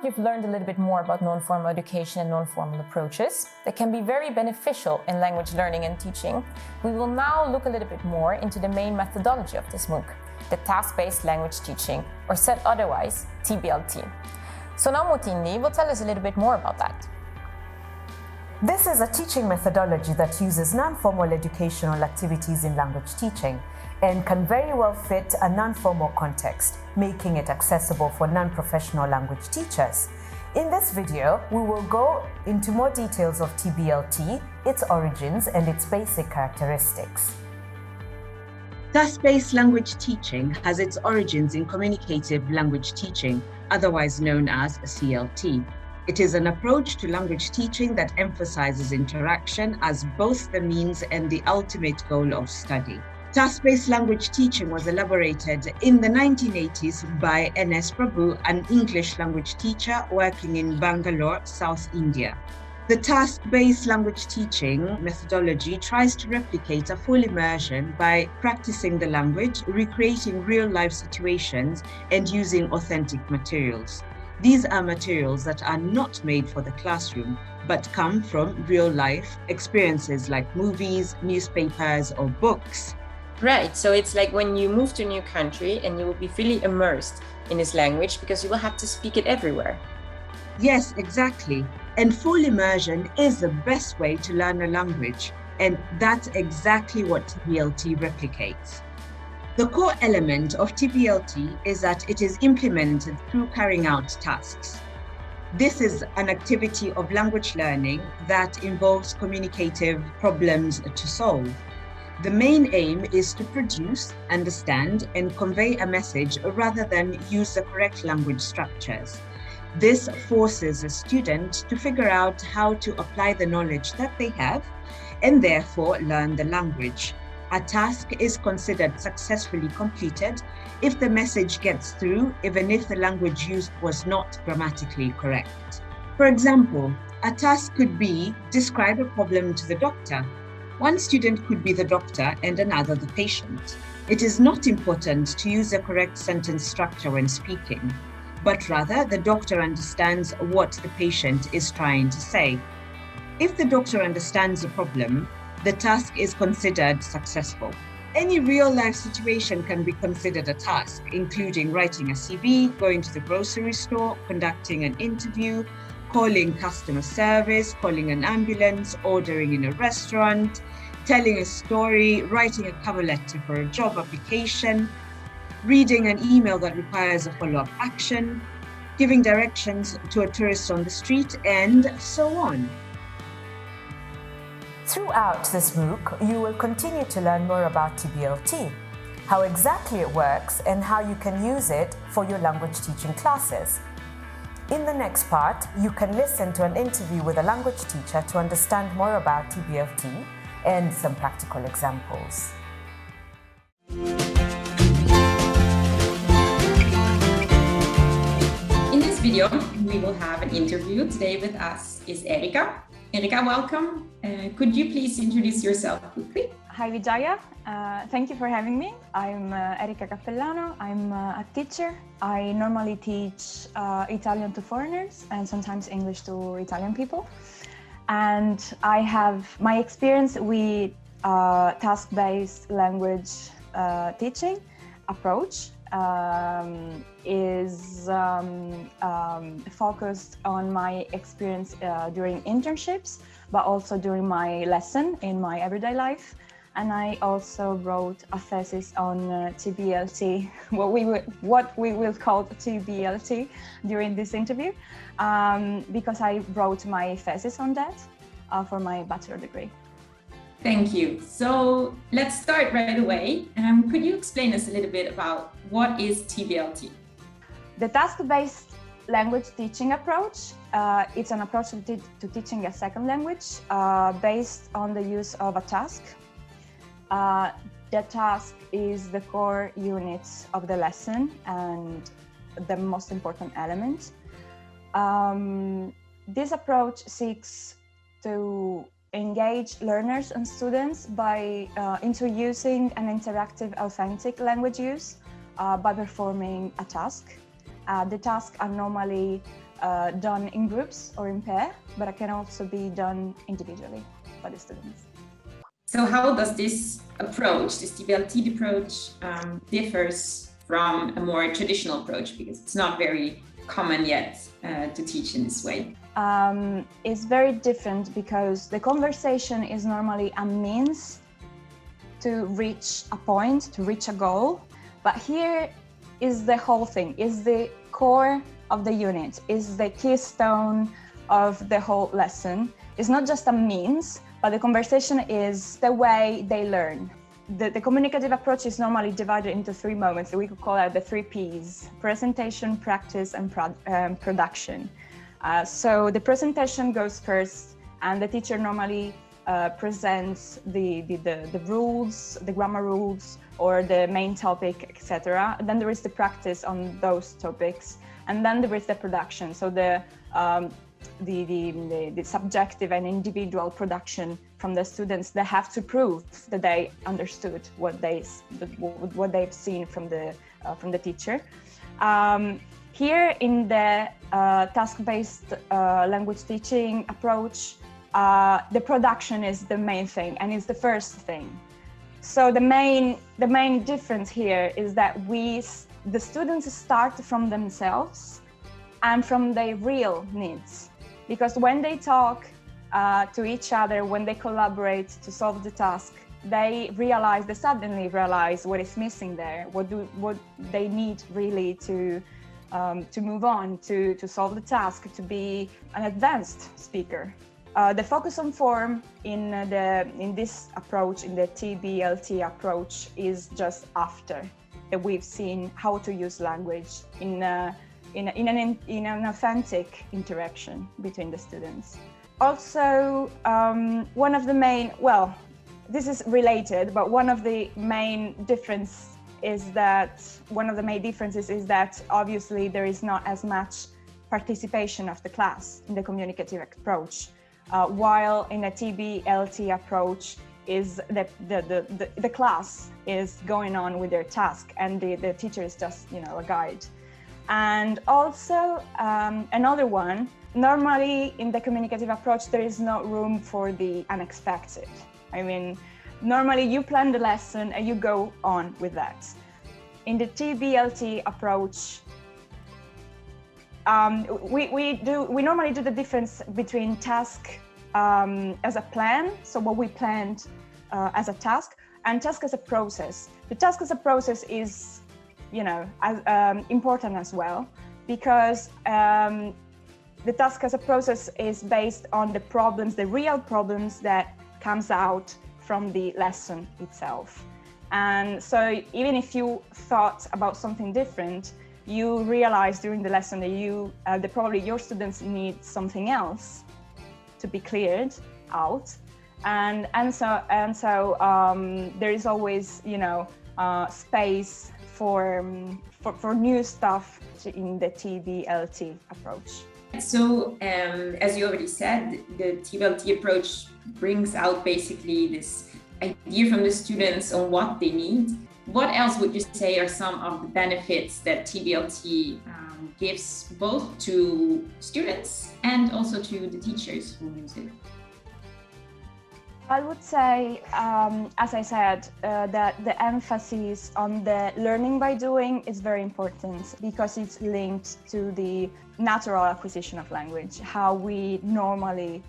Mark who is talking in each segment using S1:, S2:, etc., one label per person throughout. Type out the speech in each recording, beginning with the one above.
S1: that you've learned a little bit more about non-formal education and non-formal approaches that can be very beneficial in language learning and teaching, we will now look a little bit more into the main methodology of this MOOC, the task-based language teaching, or said otherwise, TBLT. So now Mutindi will tell us a little bit more about that.
S2: This is a teaching methodology that uses non-formal educational activities in language teaching and can very well fit a non-formal context, making it accessible for non-professional language teachers. In this video, we will go into more details of TBLT, its origins, and its basic characteristics.
S3: Task-based language teaching has its origins in communicative language teaching, otherwise known as CLT. It is an approach to language teaching that emphasizes interaction as both the means and the ultimate goal of study. Task-based language teaching was elaborated in the 1980s by N.S. Prabhu, an English language teacher working in Bangalore, South India. The task-based language teaching methodology tries to replicate a full immersion by practicing the language, recreating real-life situations, and using authentic materials. These are materials that are not made for the classroom, but come from real-life experiences like movies, newspapers, or books.
S4: Right, so it's like when you move to a new country and you will be fully immersed in this language because you will have to speak it everywhere.
S3: Yes, exactly. And full immersion is the best way to learn a language, and that's exactly what TBLT replicates. The core element of TBLT is that it is implemented through carrying out tasks. This is an activity of language learning that involves communicative problems to solve. The main aim is to produce, understand, and convey a message rather than use the correct language structures. This forces a student to figure out how to apply the knowledge that they have and therefore learn the language. A task is considered successfully completed if the message gets through, even if the language used was not grammatically correct. For example, a task could be describe a problem to the doctor. One student could be the doctor and another the patient. It is not important to use the correct sentence structure when speaking, but rather the doctor understands what the patient is trying to say. If the doctor understands the problem, the task is considered successful. Any real-life situation can be considered a task, including writing a CV, going to the grocery store, conducting an interview, calling customer service, calling an ambulance, ordering in a restaurant, telling a story, writing a cover letter for a job application, reading an email that requires a follow-up action, giving directions to a tourist on the street, and so on.
S2: Throughout this MOOC, you will continue to learn more about TBLT, how exactly it works, and how you can use it for your language teaching classes. In the next part, you can listen to an interview with a language teacher to understand more about TBLT and some practical examples.
S4: In this video, we will have an interview. Today with us is Erika. Erika, welcome. Could you please introduce yourself quickly?
S5: Hi Vijaya, thank you for having me. I'm Erika Cappellano. I'm a teacher. I normally teach Italian to foreigners and sometimes English to Italian people. And I have my experience with task-based language teaching approach is focused on my experience during internships, but also during my lesson in my everyday life. And I also wrote a thesis on TBLT, what we will call TBLT during this interview, because I wrote my thesis on that for my bachelor degree.
S4: Thank you. So let's start right away. Could you explain us a little bit about what is TBLT?
S5: The task-based language teaching approach, it's an approach to teaching a second language based on the use of a task. The task is the core unit of the lesson and the most important element. This approach seeks to engage learners and students by introducing an interactive, authentic language use by performing a task. The tasks are normally done in groups or in pair, but it can also be done individually by the students.
S4: So how does this approach, this TBLT approach, differs from a more traditional approach, because it's not very common yet to teach in this way?
S5: It's very different because the conversation is normally a means to reach a point, to reach a goal. But here is the whole thing, is the core of the unit, is the keystone of the whole lesson. It's not just a means, but the conversation is the way they learn. The communicative approach is normally divided into 3 moments. We could call it the 3 Ps: presentation, practice, and production. So the presentation goes first, and the teacher normally presents the rules, the grammar rules, or the main topic, etc. Then there is the practice on those topics, and then there is the production. So the subjective and individual production from the students. They have to prove that they understood what they've seen from the teacher. Here in the task-based language teaching approach, the production is the main thing and is the first thing. So the main difference here is that the students start from themselves and from their real needs. Because when they talk to each other, when they collaborate to solve the task, they suddenly realize what is missing there, what they need really to move on, to solve the task, to be an advanced speaker. The focus on form in this approach, in the TBLT approach, is just after that we've seen how to use language in an authentic interaction between the students. Also, one of the main, well, this is related, but one of the main differences is that obviously there is not as much participation of the class in the communicative approach, while in a TBLT approach is the class is going on with their task and the teacher is just, a guide. And also another one, normally in the communicative approach, there is no room for the unexpected. I mean, normally you plan the lesson and you go on with that. In the TBLT approach, we normally do the difference between task as a plan, so what we planned as a task, and task as a process. The task as a process is important as well, because the task as a process is based on the real problems that comes out from the lesson itself. And so even if you thought about something different, you realize during the lesson that probably your students need something else to be cleared out. And so there is always, space for new stuff in the TBLT approach.
S4: So, as you already said, the TBLT approach brings out basically this idea from the students on what they need. What else would you say are some of the benefits that TBLT gives both to students and also to the teachers who use it?
S5: I would say, as I said, that the emphasis on the learning by doing is very important because it's linked to the natural acquisition of language, how we normally,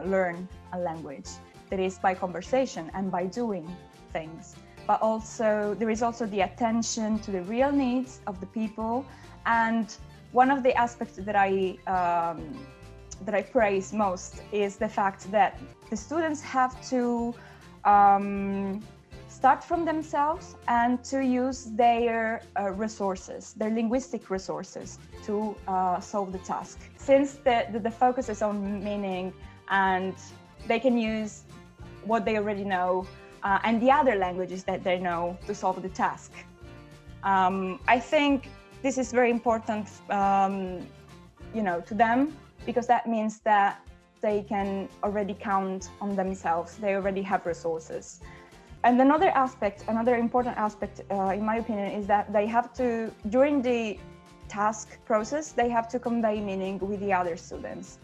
S5: learn a language. That is by conversation and by doing things. But also, there is also the attention to the real needs of the people. And one of the aspects that I praise most is the fact that the students have to start from themselves and to use their resources, their linguistic resources to solve the task. Since the focus is on meaning and they can use what they already know and the other languages that they know to solve the task. I think this is very important, to them, because that means that they can already count on themselves. They already have resources. And another important aspect, in my opinion, is that they have to, during the task process, they have to convey meaning with the other students.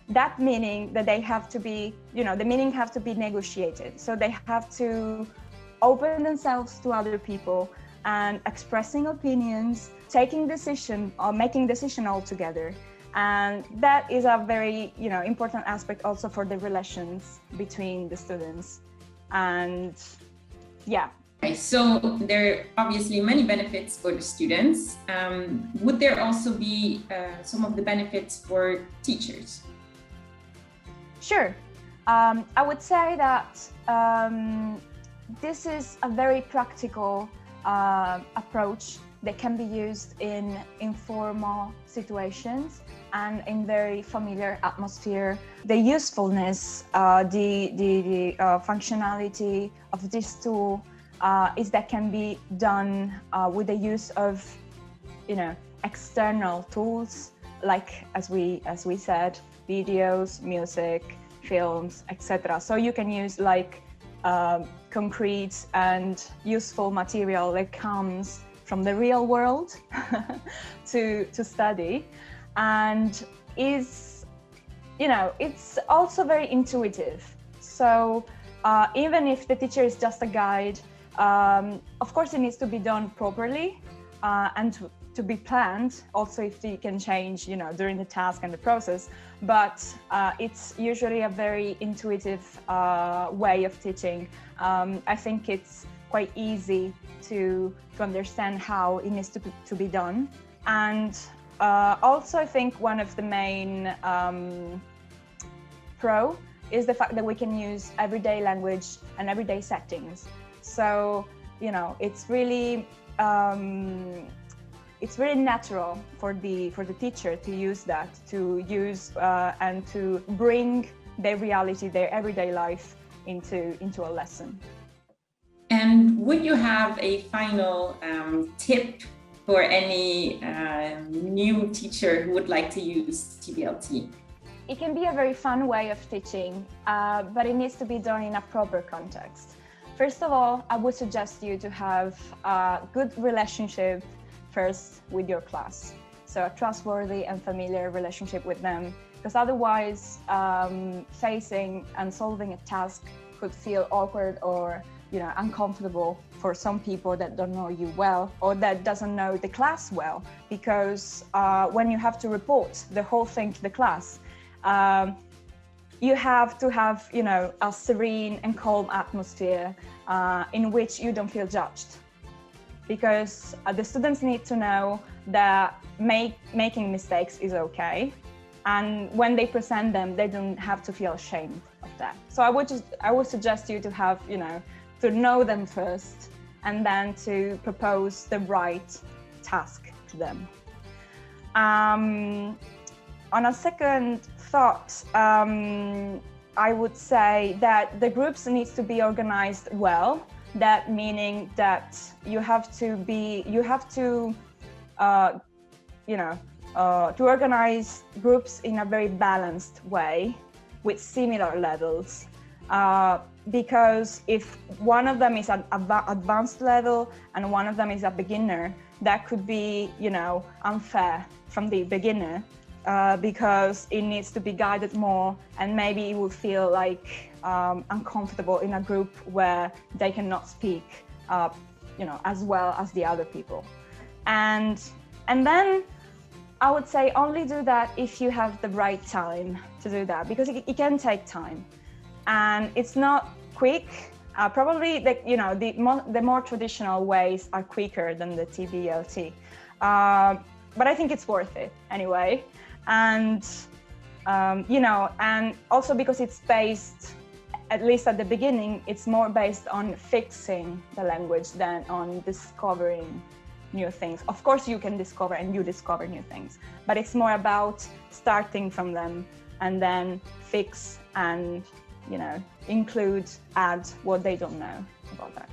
S5: That meaning that they have to be, the meaning have to be negotiated. So they have to open themselves to other people and expressing opinions, taking decision or making decision all together. And that is a very, important aspect also for the relations between the students. And yeah.
S4: Okay, so there are obviously many benefits for the students. Would there also be some of the benefits for teachers?
S5: Sure. I would say that this is a very practical approach that can be used in informal situations and in very familiar atmosphere. The usefulness, the functionality of this tool is that can be done with the use of, external tools, like as we said, videos, music, films, etc. So you can use like concrete and useful material that comes from the real world to study, and is, it's also very intuitive. So even if the teacher is just a guide, of course it needs to be done properly and to be planned, also if they can change, during the task and the process, but it's usually a very intuitive way of teaching. I think it's quite easy to understand how it needs to be done. And also I think one of the main pro is the fact that we can use everyday language and everyday settings. So, it's really natural for the teacher to use that, and to bring their reality, their everyday life into a lesson.
S4: And would you have a final tip for any new teacher who would like to use TVLT?
S5: It can be a very fun way of teaching, but it needs to be done in a proper context. First of all, I would suggest you to have a good relationship first with your class. So a trustworthy and familiar relationship with them, because otherwise facing and solving a task could feel awkward or uncomfortable for some people that don't know you well or that doesn't know the class well, because when you have to report the whole thing to the class, you have to have a serene and calm atmosphere in which you don't feel judged, because the students need to know that making mistakes is okay, and when they present them, they don't have to feel ashamed of that. So I would suggest you to have to know them first, and then to propose the right task to them. On a second thought, I would say that the groups needs to be organized well. That meaning that you have to organize groups in a very balanced way with similar levels. Because if one of them is at advanced level and one of them is a beginner, that could be, unfair from the beginner, because it needs to be guided more, and maybe it will feel like uncomfortable in a group where they cannot speak, as well as the other people. And then I would say only do that if you have the right time to do that, because it can take time. And it's not quick. Probably the more traditional ways are quicker than the TVLT, but I think it's worth it anyway. And and also because it's based, at least at the beginning, it's more based on fixing the language than on discovering new things. Of course, you can discover and you discover new things, but it's more about starting from them and then fix and include, add what they don't know about that.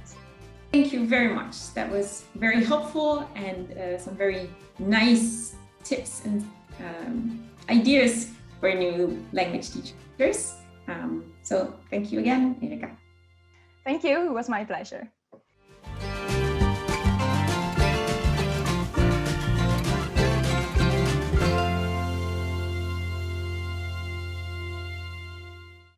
S4: Thank you very much. That was very helpful, and some very nice tips and ideas for new language teachers. So thank you again, Erika.
S5: Thank you. It was my pleasure.